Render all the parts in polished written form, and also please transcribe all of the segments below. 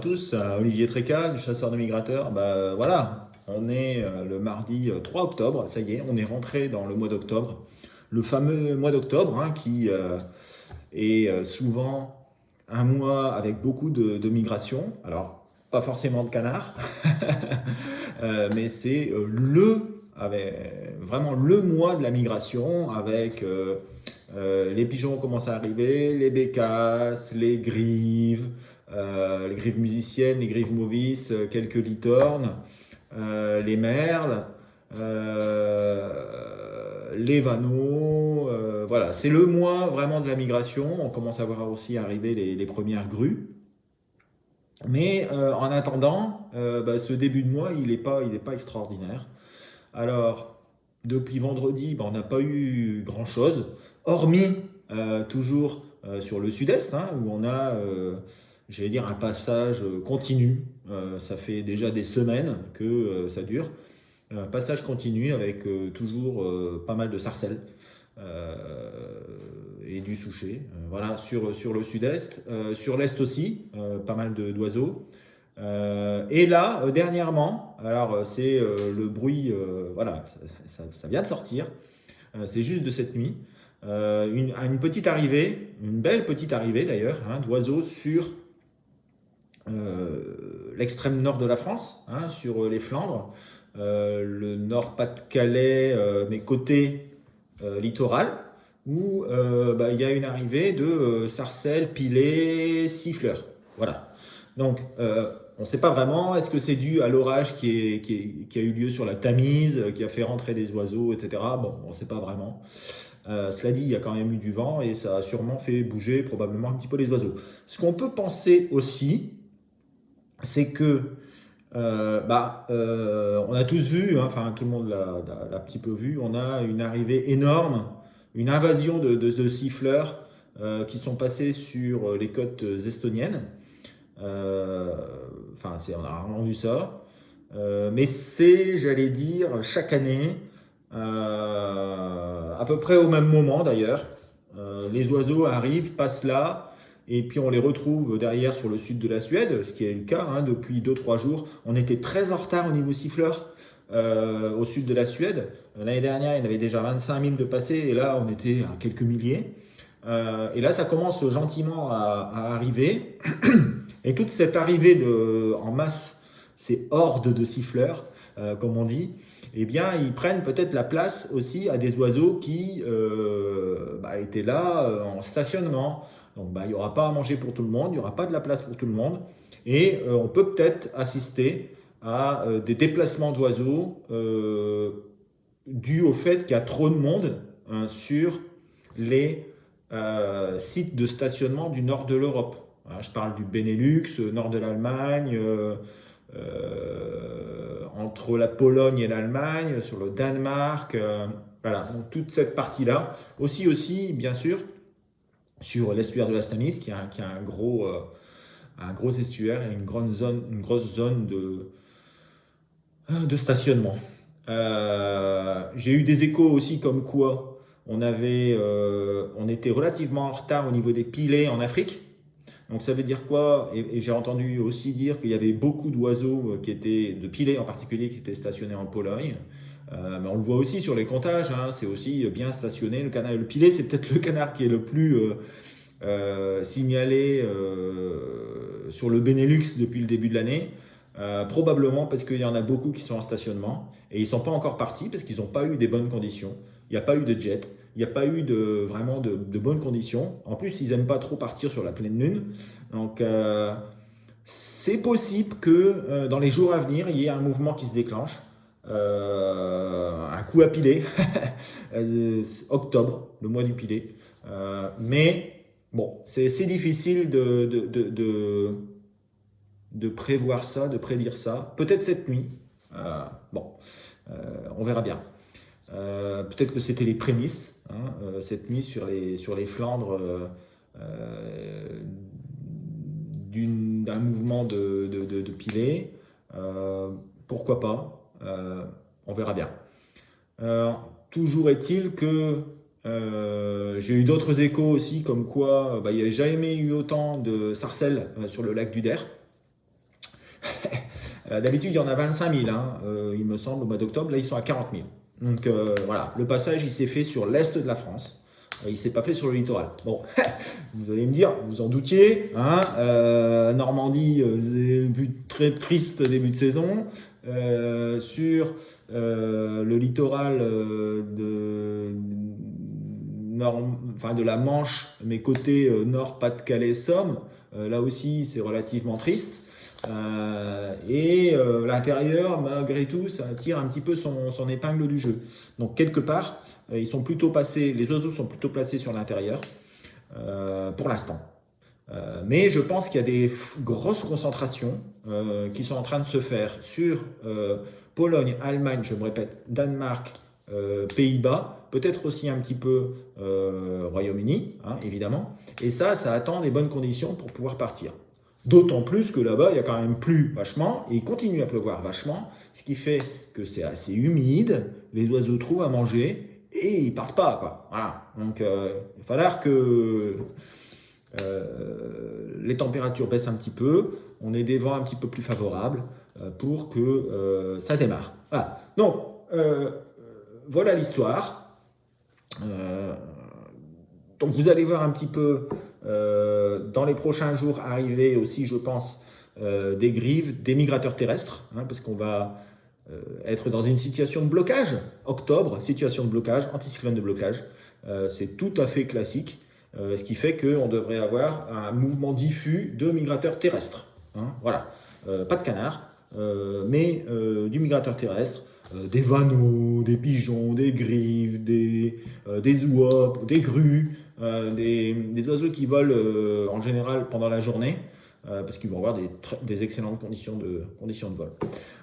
tous, Olivier Tréca, du chasseur de migrateurs. Voilà, on est le mardi 3 octobre, ça y est, on est rentré dans le mois d'octobre. Le fameux mois d'octobre qui est souvent un mois avec beaucoup de migration. Alors, pas forcément de canards, mais c'est vraiment le mois de la migration avec les pigeons commencent à arriver, les bécasses, les grives musiciennes, les grives mauvisses, quelques litornes, les merles, les vanneaux. Voilà, c'est le mois vraiment de la migration. On commence à voir aussi arriver les premières grues. Mais en attendant, ce début de mois, il est pas extraordinaire. Alors, depuis vendredi, on n'a pas eu grand-chose, hormis toujours sur le sud-est, où on a, j'allais dire, un passage continu. Ça fait déjà des semaines que ça dure. Un passage continu avec toujours pas mal de sarcelles et du souchet. Voilà, sur le sud-est. Sur l'est aussi, pas mal d'oiseaux. Et là, dernièrement, alors c'est le bruit, voilà, ça vient de sortir, c'est juste de cette nuit, une petite arrivée, une belle petite arrivée d'ailleurs, d'oiseaux sur l'extrême nord de la France, sur les Flandres, le Nord-Pas-de-Calais, mais côté littoral, où il y a une arrivée de sarcelles, pilets, siffleurs. Voilà. Donc, on ne sait pas vraiment, est-ce que c'est dû à l'orage qui a eu lieu sur la Tamise, qui a fait rentrer des oiseaux, etc. Bon, on ne sait pas vraiment. Cela dit, il y a quand même eu du vent et ça a sûrement fait bouger probablement un petit peu les oiseaux. Ce qu'on peut penser aussi, c'est que on a tous vu, enfin tout le monde l'a un petit peu vu, on a une arrivée énorme, une invasion de siffleurs qui sont passés sur les côtes estoniennes. On a rarement vu ça. Mais c'est, j'allais dire, chaque année, à peu près au même moment d'ailleurs. Les oiseaux arrivent, passent là, et puis on les retrouve derrière sur le sud de la Suède, ce qui est le cas depuis 2-3 jours. On était très en retard au niveau siffleur au sud de la Suède. L'année dernière, il y en avait déjà 25 000 de passés, et là, on était à quelques milliers. Et là, ça commence gentiment à arriver. Et toute cette arrivée en masse, ces hordes de siffleurs, comme on dit, eh bien, ils prennent peut-être la place aussi à des oiseaux qui étaient là en stationnement. Donc, il n'y aura pas à manger pour tout le monde, il n'y aura pas de la place pour tout le monde. Et on peut peut-être assister à des déplacements d'oiseaux dus au fait qu'il y a trop de monde sur les sites de stationnement du nord de l'Europe. Voilà, je parle du Benelux, nord de l'Allemagne, entre la Pologne et l'Allemagne, sur le Danemark, voilà, donc toute cette partie-là. Aussi, bien sûr, sur l'estuaire de la Stamise, qui a un gros estuaire et une grosse zone de stationnement. J'ai eu des échos aussi comme quoi on était relativement en retard au niveau des pilets en Afrique. Donc ça veut dire quoi? Et j'ai entendu aussi dire qu'il y avait beaucoup d'oiseaux de pilets en particulier, qui étaient stationnés en Pologne. Mais on le voit aussi sur les comptages, c'est aussi bien stationné. Le canard, le pilet, c'est peut-être le canard qui est le plus signalé sur le Benelux depuis le début de l'année. Probablement parce qu'il y en a beaucoup qui sont en stationnement et ils ne sont pas encore partis parce qu'ils n'ont pas eu des bonnes conditions. Il n'y a pas eu de jet, il n'y a pas eu vraiment de bonnes conditions. En plus, ils n'aiment pas trop partir sur la pleine lune. Donc, c'est possible que dans les jours à venir, il y ait un mouvement qui se déclenche. Un coup à piler. Octobre, le mois du pilet. Mais bon, c'est difficile de prévoir ça, de prédire ça. Peut-être cette nuit. Bon, on verra bien. Peut-être que c'était les prémices, cette nuit sur les Flandres, d'un mouvement de pilets. Pourquoi pas? On verra bien. Toujours est-il que j'ai eu d'autres échos aussi, comme quoi il n'y avait jamais eu autant de sarcelles sur le lac du Der. D'habitude, il y en a 25 000, hein, il me semble, au mois d'octobre. Là, ils sont à 40 000. Donc voilà, le passage, il s'est fait sur l'est de la France. Il ne s'est pas fait sur le littoral. Bon, vous allez me dire, vous en doutiez, hein, Normandie, très triste début de saison. Sur le littoral de la Manche, mais côté nord, Pas-de-Calais, Somme, là aussi c'est relativement triste. L'intérieur, malgré tout, ça tire un petit peu son épingle du jeu. Donc quelque part, les oiseaux sont plutôt placés sur l'intérieur pour l'instant. Mais je pense qu'il y a des grosses concentrations qui sont en train de se faire sur Pologne, Allemagne, je me répète, Danemark, Pays-Bas, peut-être aussi un petit peu Royaume-Uni, hein, évidemment. Et ça attend des bonnes conditions pour pouvoir partir. D'autant plus que là-bas, il y a quand même plu vachement et il continue à pleuvoir vachement, ce qui fait que c'est assez humide, les oiseaux trouvent à manger et ils partent pas, quoi. Voilà. Donc, il va falloir que les températures baissent un petit peu, on ait des vents un petit peu plus favorables pour que ça démarre. Voilà. Donc, voilà l'histoire. Donc vous allez voir un petit peu dans les prochains jours arriver aussi, je pense, des grives, des migrateurs terrestres, hein, parce qu'on va être dans une situation de blocage. Octobre, situation de blocage, anticyclone de blocage. C'est tout à fait classique, ce qui fait qu'on devrait avoir un mouvement diffus de migrateurs terrestres. Hein, voilà. Pas de canards, mais du migrateur terrestre. Des vanneaux, des pigeons, des grives, des ouapes, des grues, des oiseaux qui volent en général pendant la journée, parce qu'ils vont avoir des excellentes conditions de vol.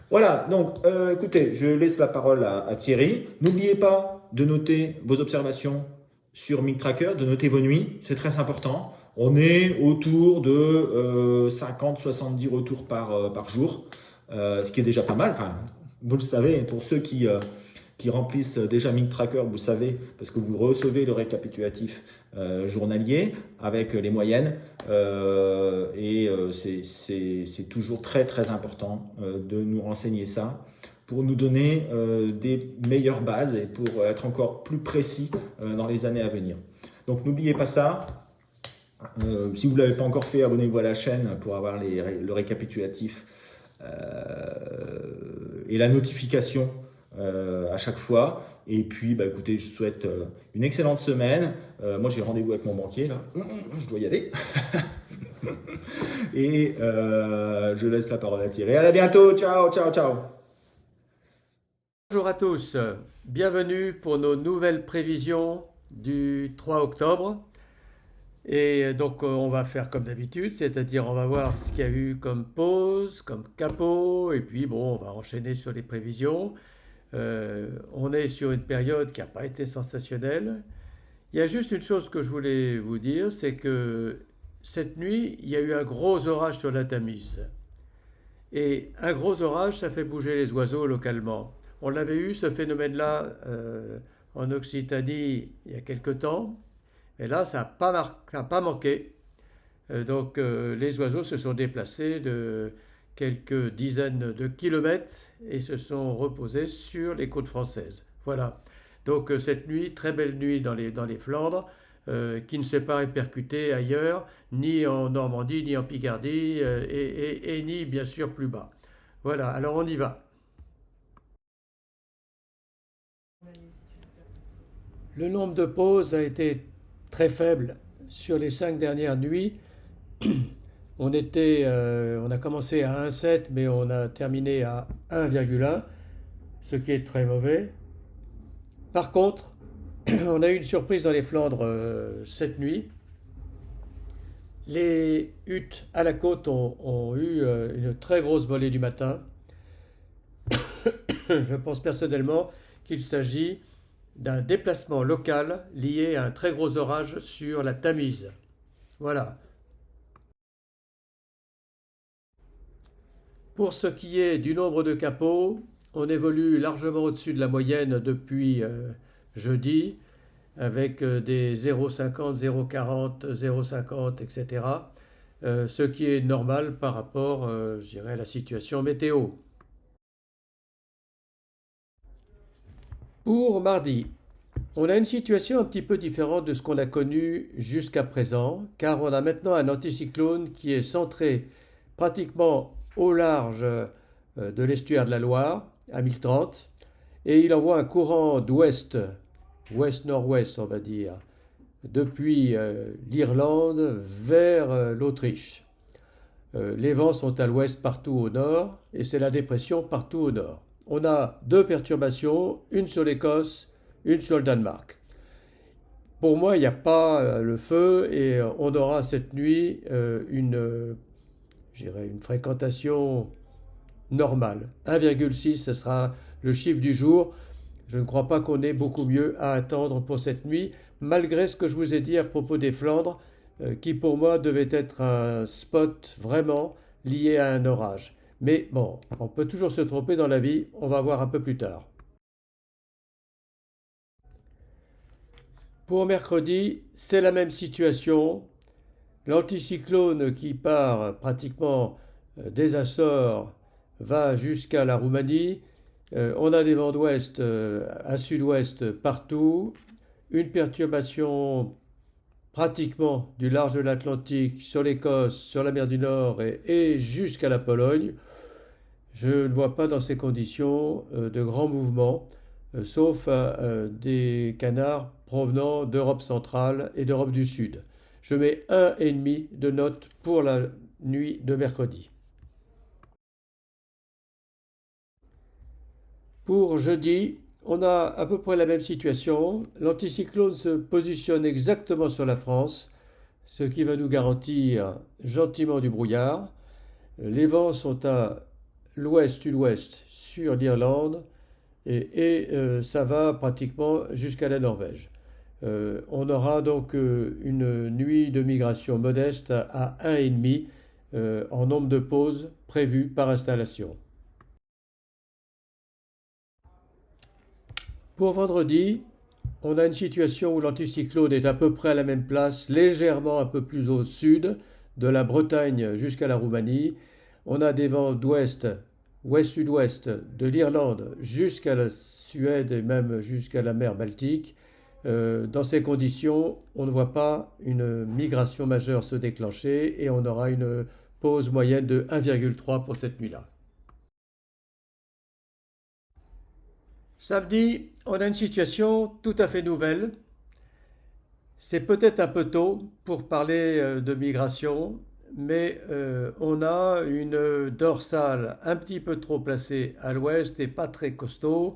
Voilà, donc écoutez, je laisse la parole à Thierry. N'oubliez pas de noter vos observations sur MigTracker, de noter vos nuits, c'est très important. On est autour de 50-70 retours par jour, ce qui est déjà pas mal. Enfin, vous le savez, pour ceux qui remplissent déjà MigTracker, vous savez, parce que vous recevez le récapitulatif journalier avec les moyennes. C'est toujours très très important de nous renseigner ça pour nous donner des meilleures bases et pour être encore plus précis dans les années à venir. Donc n'oubliez pas ça. Si vous ne l'avez pas encore fait, abonnez-vous à la chaîne pour avoir le récapitulatif et la notification à chaque fois. Et puis, écoutez, je vous souhaite une excellente semaine. Moi, j'ai rendez-vous avec mon banquier, là. Je dois y aller. Et je laisse la parole à Thierry. À bientôt. Ciao, ciao, ciao. Bonjour à tous, bienvenue pour nos nouvelles prévisions du 3 octobre. Et donc on va faire comme d'habitude, c'est-à-dire on va voir ce qu'il y a eu comme pause, comme capot, et puis bon, on va enchaîner sur les prévisions. On est sur une période qui n'a pas été sensationnelle. Il y a juste une chose que je voulais vous dire, c'est que cette nuit, il y a eu un gros orage sur la Tamise. Et un gros orage, ça fait bouger les oiseaux localement. On l'avait eu, ce phénomène-là, en Occitanie il y a quelque temps. Et là, ça n'a pas manqué. Donc les oiseaux se sont déplacés de quelques dizaines de kilomètres et se sont reposés sur les côtes françaises. Voilà. Donc cette nuit, très belle nuit dans les Flandres, qui ne s'est pas répercutée ailleurs, ni en Normandie, ni en Picardie, et ni bien sûr plus bas. Voilà, alors on y va. Le nombre de pauses a été très faible sur les 5 dernières nuits. On a commencé à 1,7 mais on a terminé à 1,1, ce qui est très mauvais. Par contre, on a eu une surprise dans les Flandres cette nuit. Les huttes à la côte ont eu une très grosse volée du matin. Je pense personnellement qu'il s'agit d'un déplacement local lié à un très gros orage sur la Tamise. Voilà. Pour ce qui est du nombre de capots, on évolue largement au-dessus de la moyenne depuis jeudi, avec des 0,50, 0,40, 0,50, etc. Ce qui est normal par rapport, je dirais, à la situation météo. Pour mardi, on a une situation un petit peu différente de ce qu'on a connu jusqu'à présent, car on a maintenant un anticyclone qui est centré pratiquement au large de l'estuaire de la Loire, à 1030, et il envoie un courant d'ouest, ouest-nord-ouest on va dire, depuis l'Irlande vers l'Autriche. Les vents sont à l'ouest partout au nord, et c'est la dépression partout au nord. On a deux perturbations, une sur l'Écosse, une sur le Danemark. Pour moi, il n'y a pas le feu et on aura cette nuit une fréquentation normale. 1,6, ce sera le chiffre du jour. Je ne crois pas qu'on ait beaucoup mieux à attendre pour cette nuit, malgré ce que je vous ai dit à propos des Flandres, qui pour moi devait être un spot vraiment lié à un orage. Mais bon, on peut toujours se tromper dans la vie, on va voir un peu plus tard. Pour mercredi, c'est la même situation. L'anticyclone qui part pratiquement des Açores va jusqu'à la Roumanie. On a des vents d'ouest à sud-ouest partout. Une perturbation pratiquement du large de l'Atlantique sur l'Écosse, sur la mer du Nord et jusqu'à la Pologne. Je ne vois pas dans ces conditions de grands mouvements, sauf des canards provenant d'Europe centrale et d'Europe du Sud. Je mets 1,5 de note pour la nuit de mercredi. Pour jeudi, on a à peu près la même situation. L'anticyclone se positionne exactement sur la France, ce qui va nous garantir gentiment du brouillard. Les vents sont à l'ouest-sud-ouest sur l'Irlande et ça va pratiquement jusqu'à la Norvège. On aura donc une nuit de migration modeste à 1,5 en nombre de pauses prévues par installation. Pour vendredi, on a une situation où l'anticyclone est à peu près à la même place, légèrement un peu plus au sud, de la Bretagne jusqu'à la Roumanie. On a des vents d'ouest, ouest-sud-ouest, de l'Irlande jusqu'à la Suède et même jusqu'à la mer Baltique. Dans ces conditions, on ne voit pas une migration majeure se déclencher et on aura une pause moyenne de 1,3 pour cette nuit-là. Samedi, on a une situation tout à fait nouvelle. C'est peut-être un peu tôt pour parler de migration, mais on a une dorsale un petit peu trop placée à l'ouest et pas très costaud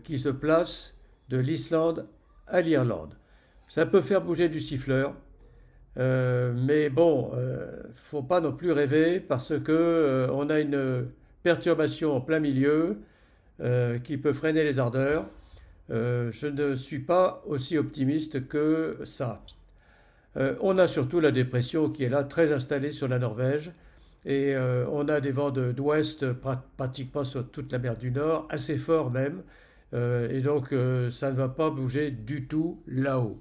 qui se place de l'Islande à l'Irlande. Ça peut faire bouger du siffleur, mais bon, faut pas non plus rêver parce que on a une perturbation en plein milieu qui peut freiner les ardeurs. Je ne suis pas aussi optimiste que ça. On a surtout la dépression qui est là, très installée sur la Norvège, et on a des vents d'ouest pratiquement sur toute la mer du Nord, assez forts même, et donc ça ne va pas bouger du tout là-haut.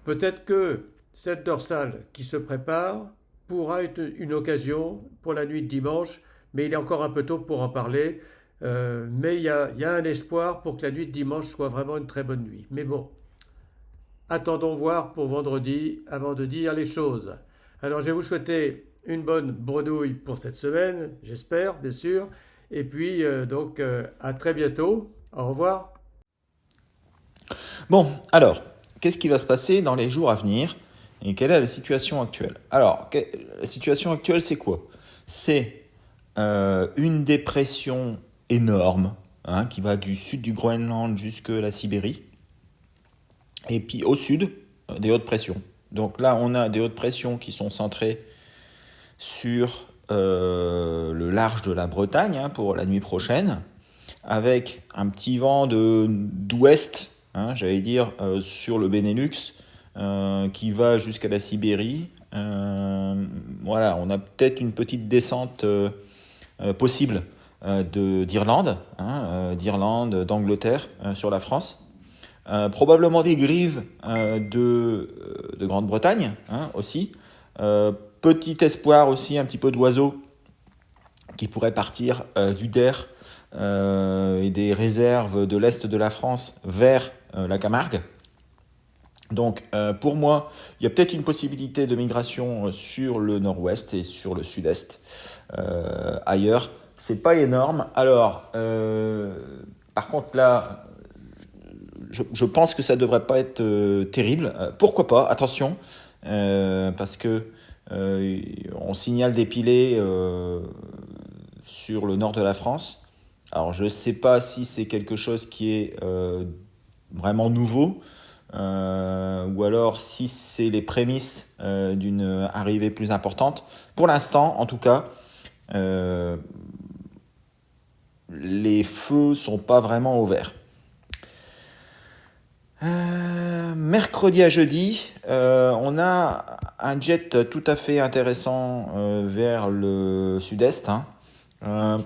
Peut-être que cette dorsale qui se prépare pourra être une occasion pour la nuit de dimanche, mais il est encore un peu tôt pour en parler. Mais il y a un espoir pour que la nuit de dimanche soit vraiment une très bonne nuit. Mais bon, attendons voir pour vendredi avant de dire les choses. Alors je vais vous souhaiter une bonne bredouille pour cette semaine, j'espère bien sûr. Et puis donc à très bientôt. Au revoir. Bon, alors, qu'est-ce qui va se passer dans les jours à venir et quelle est la situation actuelle? Alors, la situation actuelle, c'est quoi? C'est une dépression énorme qui va du sud du Groenland jusqu'à la Sibérie. Et puis au sud, des hautes pressions. Donc là, on a des hautes pressions qui sont centrées sur le large de la Bretagne pour la nuit prochaine, avec un petit vent d'ouest, j'allais dire, sur le Benelux, qui va jusqu'à la Sibérie. Voilà, on a peut-être une petite descente possible d'Irlande, d'Angleterre sur la France. Probablement des grives de Grande-Bretagne aussi. Petit espoir aussi, un petit peu d'oiseaux qui pourraient partir du Der et des réserves de l'Est de la France vers la Camargue. Donc pour moi, il y a peut-être une possibilité de migration sur le nord-ouest et sur le sud-est. Ailleurs, c'est pas énorme. Alors, par contre là, je pense que ça devrait pas être terrible. Pourquoi pas? Attention, parce que on signale des pilets sur le nord de la France. Alors je sais pas si c'est quelque chose qui est vraiment nouveau. Ou alors si c'est les prémices d'une arrivée plus importante. Pour l'instant, en tout cas, les feux sont pas vraiment au vert. Mercredi à jeudi, on a un jet tout à fait intéressant vers le sud-est, hein,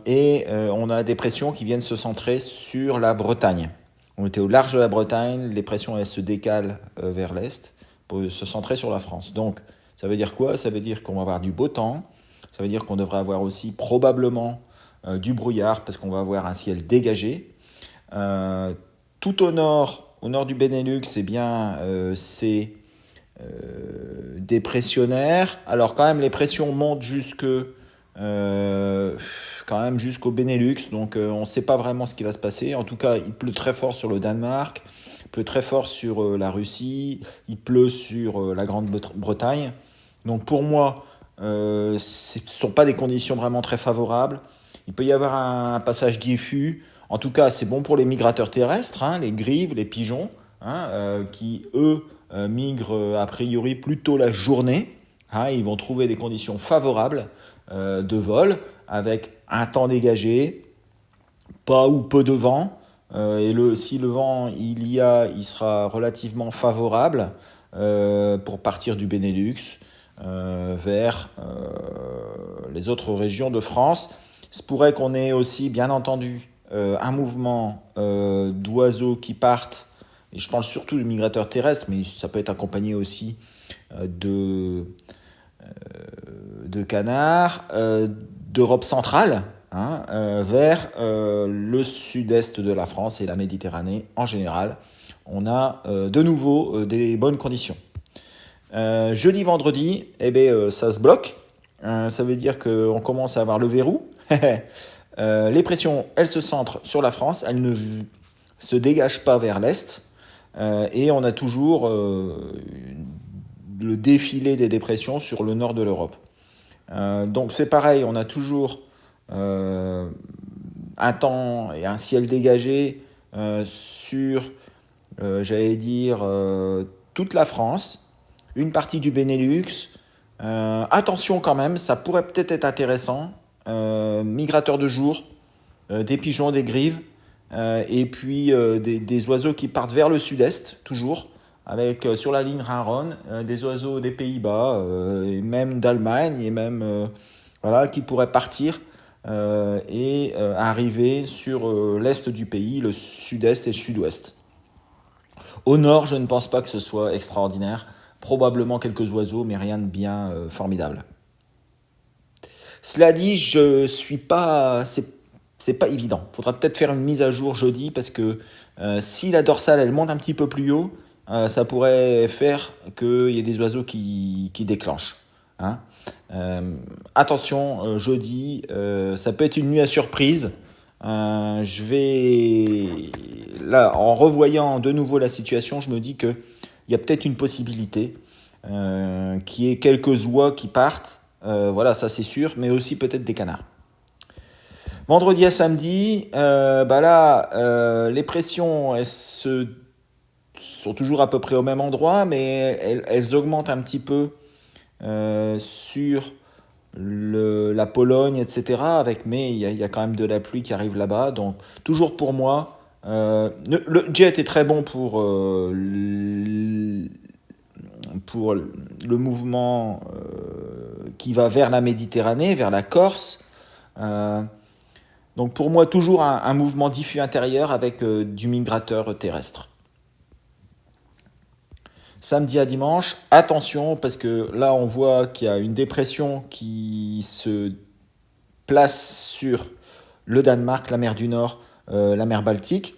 et on a des pressions qui viennent se centrer sur la Bretagne. On était au large de la Bretagne, les pressions elles se décalent vers l'est pour se centrer sur la France. Donc ça veut dire quoi? Ça veut dire qu'on va avoir du beau temps, ça veut dire qu'on devrait avoir aussi probablement du brouillard parce qu'on va avoir un ciel dégagé. Tout au nord du Benelux, eh bien, c'est dépressionnaire. Alors quand même, les pressions montent quand même jusqu'au Benelux, donc on ne sait pas vraiment ce qui va se passer. En tout cas, il pleut très fort sur le Danemark, il pleut très fort sur la Russie, il pleut sur la Grande-Bretagne. Donc pour moi, ce ne sont pas des conditions vraiment très favorables. Il peut y avoir un passage diffus. En tout cas, c'est bon pour les migrateurs terrestres, hein, les grives, les pigeons, hein, qui, eux, migrent a priori plutôt la journée. Hein, ils vont trouver des conditions favorables de vol, avec un temps dégagé, pas ou peu de vent. Si le vent il sera relativement favorable pour partir du Benelux vers les autres régions de France. Il se pourrait qu'on ait aussi, bien entendu, un mouvement d'oiseaux qui partent, et je parle surtout de migrateurs terrestres, mais ça peut être accompagné aussi de canards d'Europe centrale, hein, vers le sud-est de la France et la Méditerranée en général. On a de nouveau des bonnes conditions. Jeudi, vendredi, ça se bloque. Ça veut dire qu'on commence à avoir le verrou. Les pressions, elles se centrent sur la France, elles ne se dégagent pas vers l'est. Et on a toujours le défilé des dépressions sur le nord de l'Europe. Donc c'est pareil, on a toujours un temps et un ciel dégagé sur, j'allais dire, toute la France, une partie du Benelux. Attention quand même, ça pourrait peut-être être intéressant. Migrateurs de jour, des pigeons, des grives, et puis des oiseaux qui partent vers le sud-est, toujours, avec sur la ligne Rhin-Rhône, des oiseaux des Pays-Bas, et même d'Allemagne, et même voilà, qui pourraient partir et arriver sur l'est du pays, le sud-est et le sud-ouest. Au nord, je ne pense pas que ce soit extraordinaire. Probablement quelques oiseaux, mais rien de bien formidable. Cela dit, je suis pas, c'est pas évident. Il faudra peut-être faire une mise à jour jeudi parce que si la dorsale elle monte un petit peu plus haut, ça pourrait faire qu'il y ait des oiseaux qui déclenchent. Hein. Attention, jeudi, ça peut être une nuit à surprise. Je vais là, en revoyant de nouveau la situation, je me dis que il y a peut-être une possibilité qu'il y ait quelques oies qui partent. Voilà, ça c'est sûr, mais aussi peut-être des canards. Vendredi à samedi, les pressions elles sont toujours à peu près au même endroit, mais elles augmentent un petit peu sur la Pologne, etc. Mais il y a quand même de la pluie qui arrive là-bas. Donc toujours pour moi, le jet est très bon pour le mouvement qui va vers la Méditerranée, vers la Corse. Donc pour moi, toujours un mouvement diffus intérieur avec du migrateur terrestre. Samedi à dimanche, attention, parce que là, on voit qu'il y a une dépression qui se place sur le Danemark, la mer du Nord, la mer Baltique.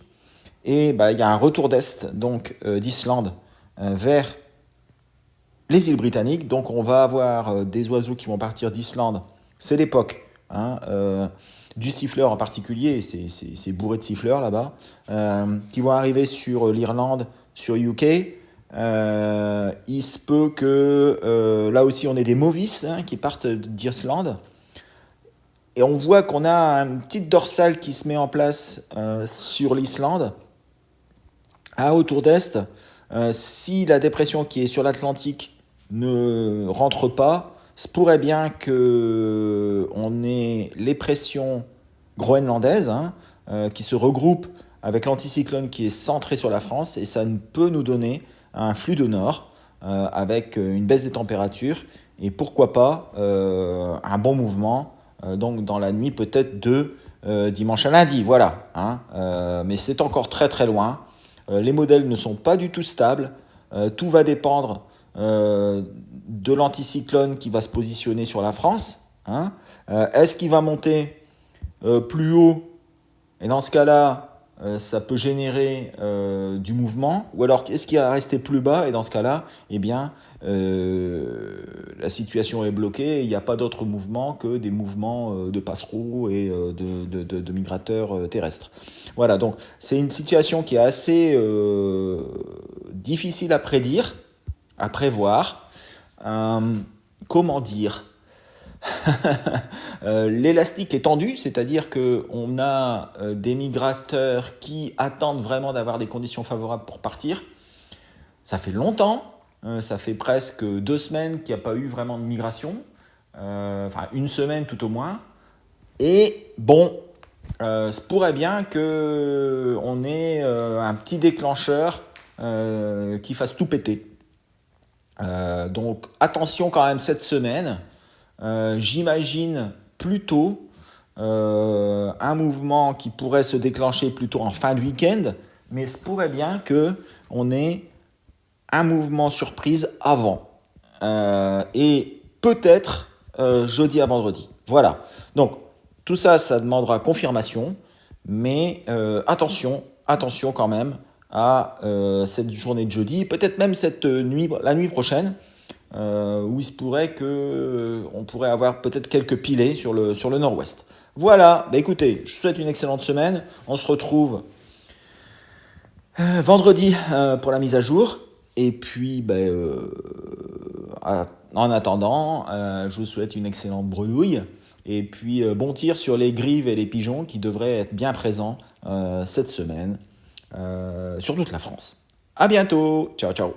Et il y a un retour d'est donc d'Islande vers les îles britanniques. Donc on va avoir des oiseaux qui vont partir d'Islande. C'est l'époque du siffleur en particulier, c'est bourré de siffleurs là-bas, qui vont arriver sur l'Irlande, sur UK. Il se peut que là aussi on ait des movis qui partent d'Islande. Et on voit qu'on a une petite dorsale qui se met en place sur l'Islande, à autour d'est. Si la dépression qui est sur l'Atlantique ne rentre pas, se pourrait bien qu'on ait les pressions groenlandaises qui se regroupent avec l'anticyclone qui est centré sur la France, et ça peut nous donner un flux de nord avec une baisse des températures et pourquoi pas un bon mouvement donc dans la nuit peut-être de dimanche à lundi, voilà. Mais c'est encore très très loin. Les modèles ne sont pas du tout stables. Tout va dépendre de l'anticyclone qui va se positionner sur la France. Est-ce qu'il va monter plus haut? Et dans ce cas-là, ça peut générer du mouvement. Ou alors, est-ce qu'il va rester plus bas? Et dans ce cas-là, eh bien, la situation est bloquée. Il n'y a pas d'autre mouvement que des mouvements de passereaux et de migrateurs terrestres. Voilà, donc c'est une situation qui est assez difficile à prédire, à prévoir. Comment dire? L'élastique est tendu, c'est-à-dire qu'on a des migrateurs qui attendent vraiment d'avoir des conditions favorables pour partir. Ça fait longtemps, ça fait presque 2 semaines qu'il n'y a pas eu vraiment de migration, enfin 1 semaine tout au moins. Et bon, ça pourrait bien qu'on ait un petit déclencheur qui fasse tout péter. Donc attention quand même cette semaine. J'imagine plutôt un mouvement qui pourrait se déclencher plutôt en fin de week-end, mais il se pourrait bien qu'on ait un mouvement surprise avant. Et peut-être jeudi à vendredi. Voilà. Donc tout ça, ça demandera confirmation, mais attention quand même à cette journée de jeudi, peut-être même la nuit prochaine, où il se pourrait qu'on pourrait avoir peut-être quelques pilets sur le nord-ouest. Voilà, écoutez, je vous souhaite une excellente semaine. On se retrouve vendredi pour la mise à jour. Et puis, en attendant, je vous souhaite une excellente bredouille. Et puis, bon tir sur les grives et les pigeons qui devraient être bien présents cette semaine sur toute la France. À bientôt, ciao ciao.